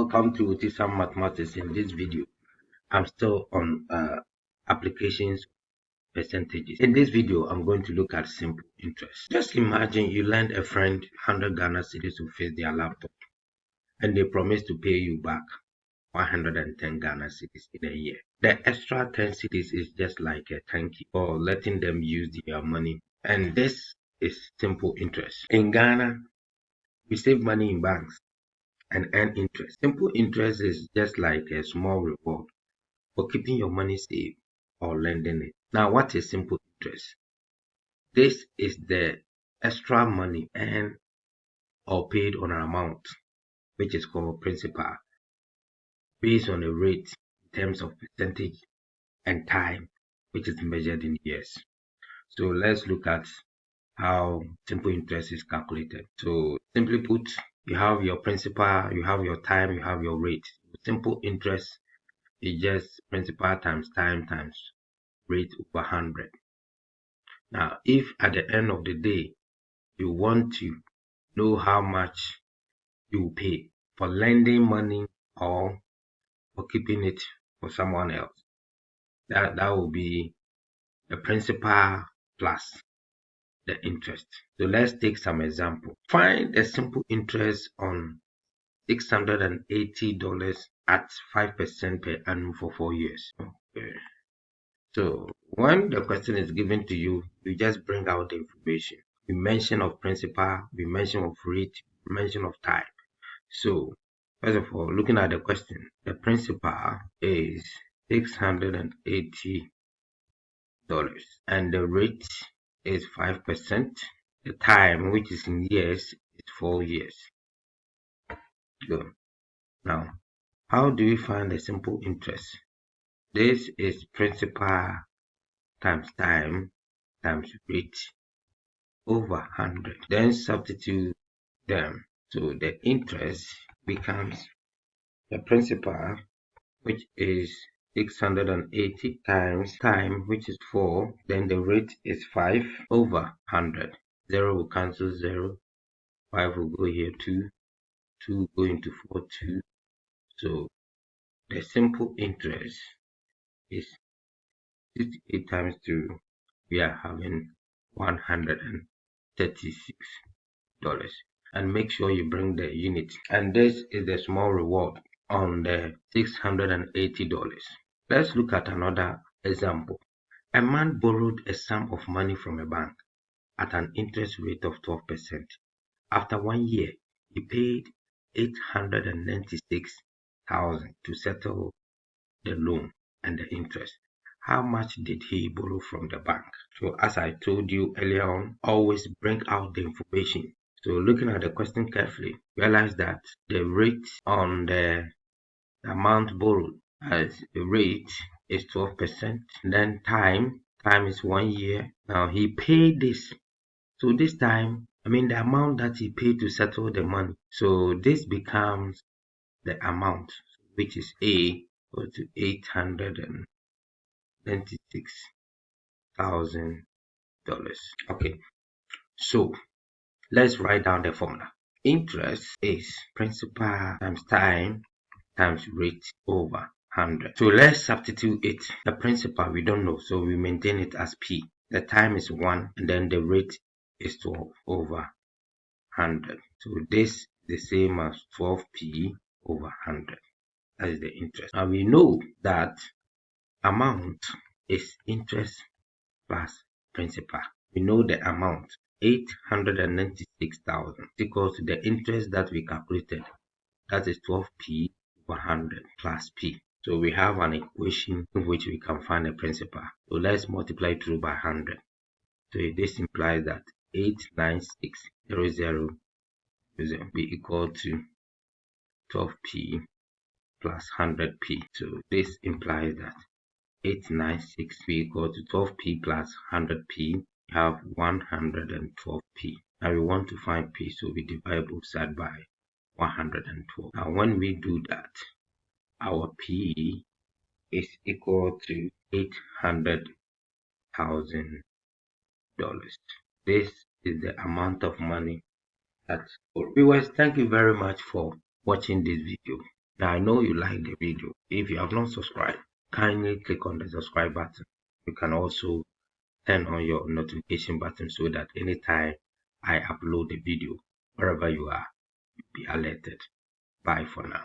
welcome to Otisam Mathematics. In this video, I'm still on applications percentages. In this video, I'm going to look at simple interest. Just imagine you lend a friend 100 Ghana cedis to fix their laptop, and they promise to pay you back 110 Ghana cedis in a year. The extra 10 cedis is just like a thank you for letting them use their money, and this is simple interest. In Ghana, we save money in banks and earn interest. Simple interest is just like a small reward for keeping your money safe or lending it. Now, what is simple interest? This is the extra money earned or paid on an amount, which is called principal, based on a rate in terms of percentage and time, which is measured in years. So let's look at how simple interest is calculated. So simply put, you have your principal, you have your time, you have your rate. Simple interest is just principal times time times rate over 100. Now, if at the end of the day you want to know how much you pay for lending money or for keeping it for someone else, that will be the principal plus the interest. So let's take some example. Find a simple interest on $680 at 5% per annum for 4 years. Okay. So when the question is given to you, you just bring out the information. We mention of principal, we mention of rate, we mention of type. So first of all, looking at the question, the principal is $680 and the rate is 5%. The time, which is in years, is 4 years. Good. Now, how do we find the simple interest? This is principal times time times rate over 100. Then substitute them. So the interest becomes the principal, which is 680 times time, which is 4. Then the rate is 5 over 100. 0 will cancel 0. 5 will go here 2. 2 will go into 4, 2. So the simple interest is 68 times 2. We are having $136. And make sure you bring the unit. And this is the small reward on the $680. Let's look at another example. A man borrowed a sum of money from a bank at an interest rate of 12%. After 1 year, he paid $896,000 to settle the loan and the interest. How much did he borrow from the bank? So as I told you earlier on, always bring out the information. So looking at the question carefully, realize that the rate on the amount borrowed as a rate is 12%. Then time is 1 year. Now he paid this. So this time, the amount that he paid to settle the money. So this becomes the amount, which is A equal to $896,000. Okay, so let's write down the formula. Interest is principal times time times rate over 100. So let's substitute it. The principal we don't know, so we maintain it as P. The time is 1 and then the rate is 12 over 100. So this is the same as 12P over 100. That is the interest. Now we know that amount is interest plus principal. We know the amount, 896,000, equals to the interest that we calculated. That is 12P over 100 plus P. So we have an equation in which we can find the principal. So let's multiply through by 100. So this implies that 896,000 will be equal to 12P plus 100P. So this implies that 896 will be equal to 12P plus 100P. We have 112P. Now we want to find P, so we divide both sides by 112. Now when we do that, our P is equal to $800,000. This is the amount of money that's for viewers. Thank you very much for watching this video. Now I know you like the video. If you have not subscribed, kindly click on the subscribe button. You can also turn on your notification button so that anytime I upload a video, wherever you are, you'll be alerted. Bye for now.